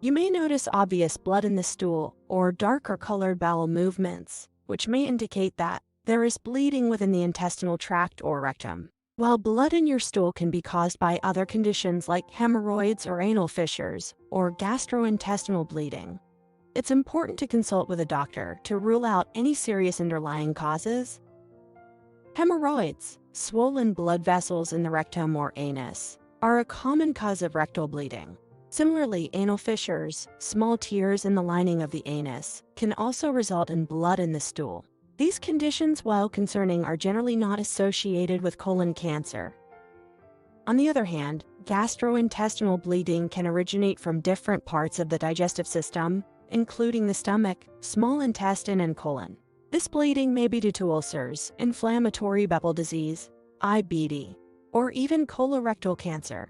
You may notice obvious blood in the stool or darker colored bowel movements, which may indicate that there is bleeding within the intestinal tract or rectum. While blood in your stool can be caused by other conditions like hemorrhoids or anal fissures or gastrointestinal bleeding, it's important to consult with a doctor to rule out any serious underlying causes. Hemorrhoids, swollen blood vessels in the rectum or anus, are a common cause of rectal bleeding. Similarly, anal fissures, small tears in the lining of the anus, can also result in blood in the stool. These conditions, while concerning, are generally not associated with colon cancer. On the other hand, gastrointestinal bleeding can originate from different parts of the digestive system, including the stomach, small intestine, and colon. This bleeding may be due to ulcers, inflammatory bowel disease, IBD, or even colorectal cancer.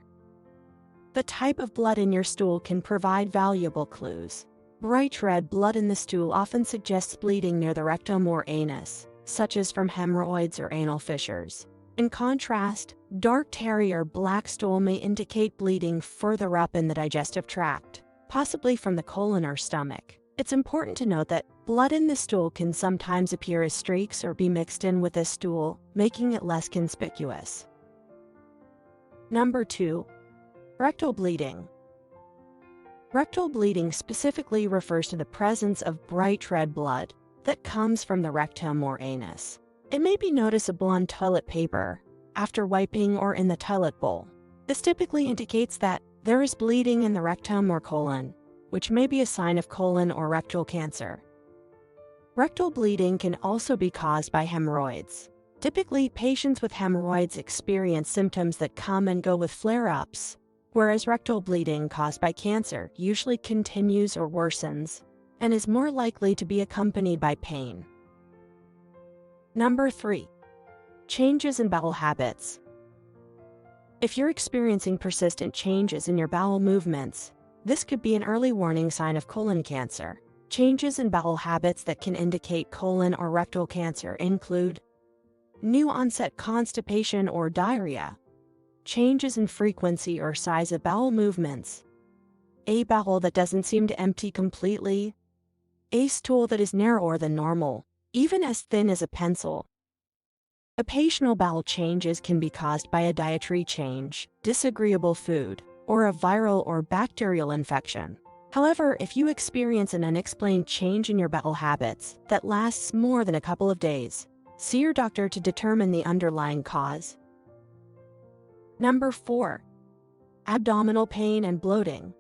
The type of blood in your stool can provide valuable clues. Bright red blood in the stool often suggests bleeding near the rectum or anus, such as from hemorrhoids or anal fissures. In contrast, dark tarry or black stool may indicate bleeding further up in the digestive tract, possibly from the colon or stomach. It's important to note that blood in the stool can sometimes appear as streaks or be mixed in with the stool, making it less conspicuous. Number 2. Rectal bleeding. Rectal bleeding specifically refers to the presence of bright red blood that comes from the rectum or anus. It may be noticeable on toilet paper, after wiping, or in the toilet bowl. This typically indicates that there is bleeding in the rectum or colon, which may be a sign of colon or rectal cancer. Rectal bleeding can also be caused by hemorrhoids. Typically, patients with hemorrhoids experience symptoms that come and go with flare-ups, whereas rectal bleeding caused by cancer usually continues or worsens and is more likely to be accompanied by pain. Number 3. Changes in bowel habits. If you're experiencing persistent changes in your bowel movements, this could be an early warning sign of colon cancer. Changes in bowel habits that can indicate colon or rectal cancer include new onset constipation or diarrhea, changes in frequency or size of bowel movements, a bowel that doesn't seem to empty completely, a stool that is narrower than normal, even as thin as a pencil. Occasional bowel changes can be caused by a dietary change, disagreeable food, or a viral or bacterial infection. However, if you experience an unexplained change in your bowel habits that lasts more than a couple of days, see your doctor to determine the underlying cause. Number 4. Abdominal pain and bloating.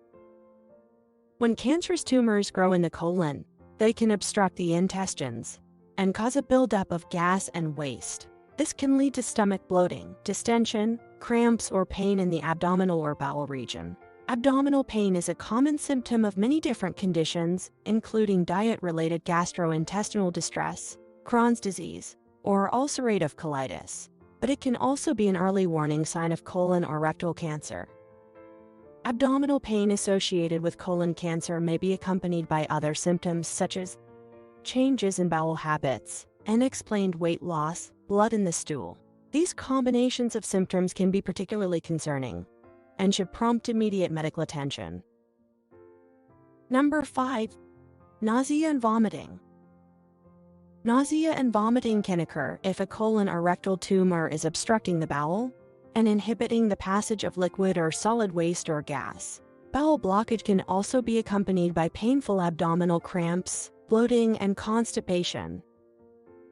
When cancerous tumors grow in the colon, they can obstruct the intestines and cause a buildup of gas and waste. This can lead to stomach bloating, distension, cramps, or pain in the abdominal or bowel region. Abdominal pain is a common symptom of many different conditions, including diet-related gastrointestinal distress, Crohn's disease, or ulcerative colitis, but it can also be an early warning sign of colon or rectal cancer. Abdominal pain associated with colon cancer may be accompanied by other symptoms such as changes in bowel habits, unexplained weight loss, blood in the stool. These combinations of symptoms can be particularly concerning and should prompt immediate medical attention. Number 5. Nausea and vomiting. Nausea and vomiting can occur if a colon or rectal tumor is obstructing the bowel and inhibiting the passage of liquid or solid waste or gas. Bowel blockage can also be accompanied by painful abdominal cramps, bloating, and constipation.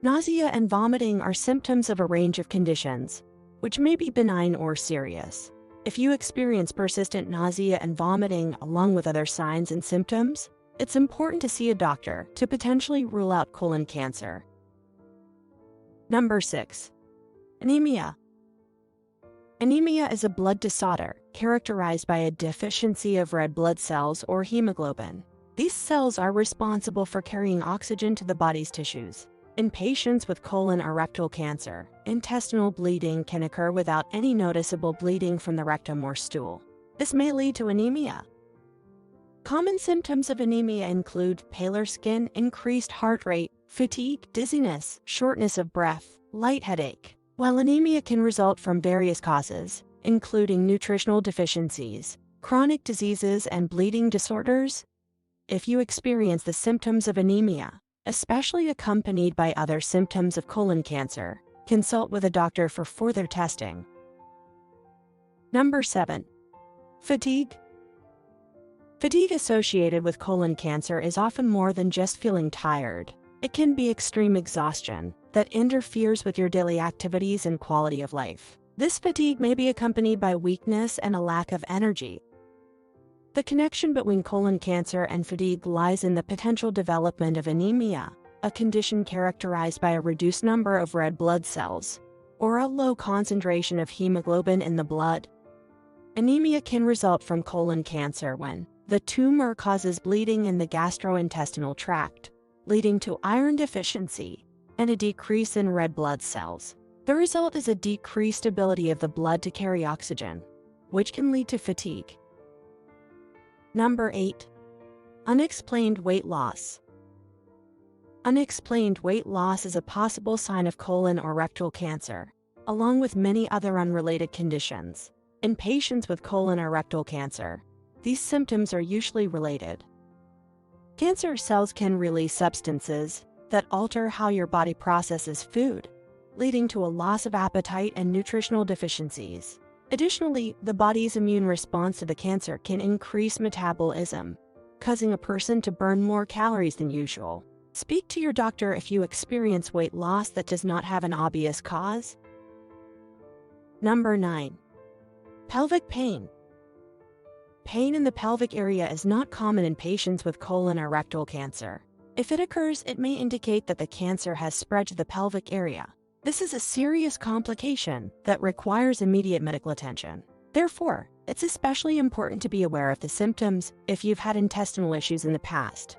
Nausea and vomiting are symptoms of a range of conditions, which may be benign or serious. If you experience persistent nausea and vomiting along with other signs and symptoms, it's important to see a doctor to potentially rule out colon cancer. Number 6. Anemia. Anemia is a blood disorder characterized by a deficiency of red blood cells or hemoglobin. These cells are responsible for carrying oxygen to the body's tissues. In patients with colon or rectal cancer, intestinal bleeding can occur without any noticeable bleeding from the rectum or stool. This may lead to anemia. Common symptoms of anemia include paler skin, increased heart rate, fatigue, dizziness, shortness of breath, light headache. While anemia can result from various causes, including nutritional deficiencies, chronic diseases, and bleeding disorders, if you experience the symptoms of anemia, especially accompanied by other symptoms of colon cancer, consult with a doctor for further testing. Number 7. Fatigue. Fatigue associated with colon cancer is often more than just feeling tired. It can be extreme exhaustion that interferes with your daily activities and quality of life. This fatigue may be accompanied by weakness and a lack of energy. The connection between colon cancer and fatigue lies in the potential development of anemia, a condition characterized by a reduced number of red blood cells, or a low concentration of hemoglobin in the blood. Anemia can result from colon cancer when the tumor causes bleeding in the gastrointestinal tract, leading to iron deficiency and a decrease in red blood cells. The result is a decreased ability of the blood to carry oxygen, which can lead to fatigue. Number 8. Unexplained weight loss. Unexplained weight loss is a possible sign of colon or rectal cancer, along with many other unrelated conditions. In patients with colon or rectal cancer, these symptoms are usually related. Cancer cells can release substances that alter how your body processes food, leading to a loss of appetite and nutritional deficiencies. Additionally, the body's immune response to the cancer can increase metabolism, causing a person to burn more calories than usual. Speak to your doctor if you experience weight loss that does not have an obvious cause. Number 9. Pelvic pain. Pain in the pelvic area is not common in patients with colon or rectal cancer. If it occurs, it may indicate that the cancer has spread to the pelvic area. This is a serious complication that requires immediate medical attention. Therefore, it's especially important to be aware of the symptoms if you've had intestinal issues in the past.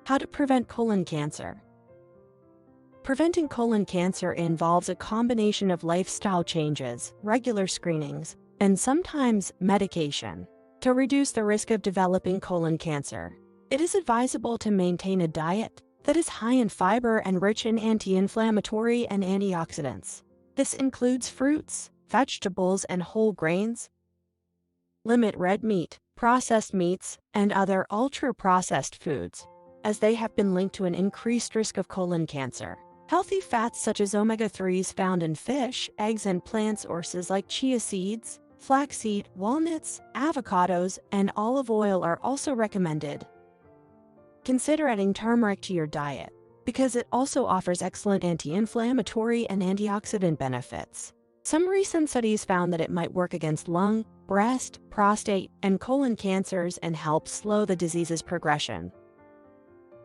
How to prevent colon cancer. Preventing colon cancer involves a combination of lifestyle changes, regular screenings, and sometimes medication. To reduce the risk of developing colon cancer, it is advisable to maintain a diet that is high in fiber and rich in anti-inflammatory and antioxidants. This includes fruits, vegetables, and whole grains. Limit red meat, processed meats, and other ultra-processed foods, as they have been linked to an increased risk of colon cancer. Healthy fats such as omega-3s found in fish, eggs, and plant sources like chia seeds, flaxseed, walnuts, avocados, and olive oil are also recommended. Consider adding turmeric to your diet, because it also offers excellent anti-inflammatory and antioxidant benefits. Some recent studies found that it might work against lung, breast, prostate, and colon cancers and help slow the disease's progression.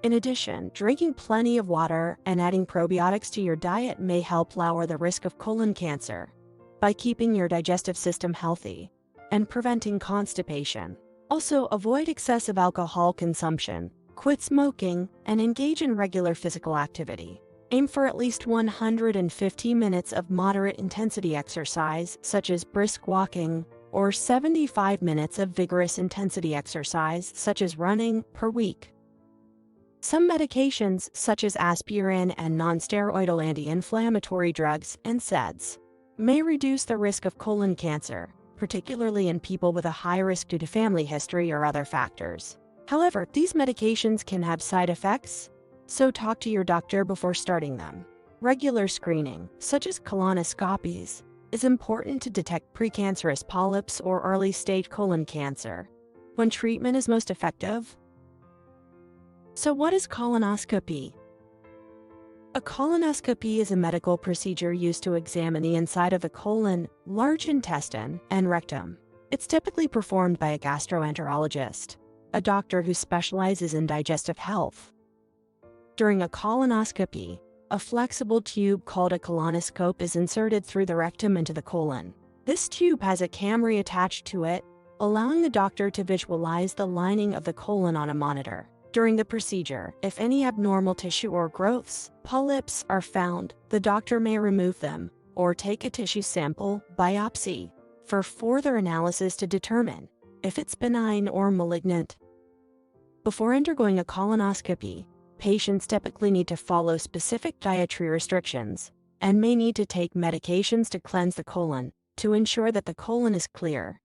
In addition, drinking plenty of water and adding probiotics to your diet may help lower the risk of colon cancer by keeping your digestive system healthy and preventing constipation. Also, avoid excessive alcohol consumption, quit smoking, and engage in regular physical activity. Aim for at least 150 minutes of moderate intensity exercise, such as brisk walking, or 75 minutes of vigorous intensity exercise, such as running, per week. Some medications, such as aspirin and non-steroidal anti-inflammatory drugs, NSAIDs, may reduce the risk of colon cancer, particularly in people with a high risk due to family history or other factors. However, these medications can have side effects, so talk to your doctor before starting them. Regular screening, such as colonoscopies, is important to detect precancerous polyps or early-stage colon cancer, when treatment is most effective. So what is colonoscopy? A colonoscopy is a medical procedure used to examine the inside of the colon, large intestine, and rectum. It's typically performed by a gastroenterologist, a doctor who specializes in digestive health. During a colonoscopy, a flexible tube called a colonoscope is inserted through the rectum into the colon. This tube has a camera attached to it, allowing the doctor to visualize the lining of the colon on a monitor. During the procedure, if any abnormal tissue or growths, polyps, are found, the doctor may remove them or take a tissue sample, biopsy, for further analysis to determine if it's benign or malignant. Before undergoing a colonoscopy, patients typically need to follow specific dietary restrictions and may need to take medications to cleanse the colon to ensure that the colon is clear,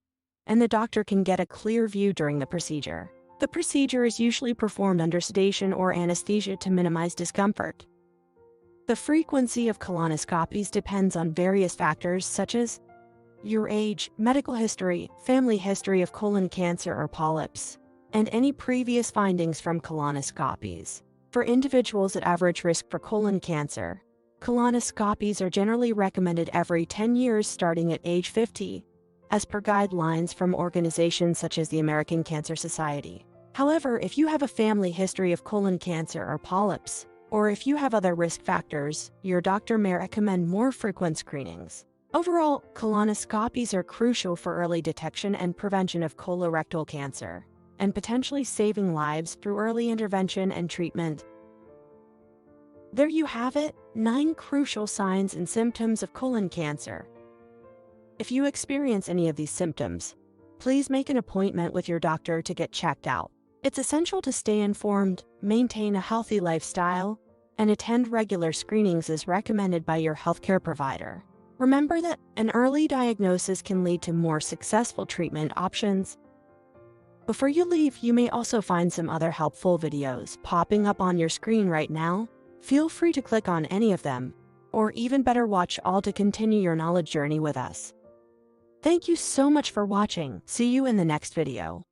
and the doctor can get a clear view during the procedure. The procedure is usually performed under sedation or anesthesia to minimize discomfort. The frequency of colonoscopies depends on various factors such as your age, medical history, family history of colon cancer or polyps, and any previous findings from colonoscopies. For individuals at average risk for colon cancer, colonoscopies are generally recommended every 10 years starting at age 50, as per guidelines from organizations such as the American Cancer Society. However, if you have a family history of colon cancer or polyps, or if you have other risk factors, your doctor may recommend more frequent screenings. Overall, colonoscopies are crucial for early detection and prevention of colorectal cancer, and potentially saving lives through early intervention and treatment. There you have it, 9 crucial signs and symptoms of colon cancer. If you experience any of these symptoms, please make an appointment with your doctor to get checked out. It's essential to stay informed, maintain a healthy lifestyle, and attend regular screenings as recommended by your healthcare provider. Remember that an early diagnosis can lead to more successful treatment options. Before you leave, you may also find some other helpful videos popping up on your screen right now. Feel free to click on any of them, or even better, watch all to continue your knowledge journey with us. Thank you so much for watching. See you in the next video.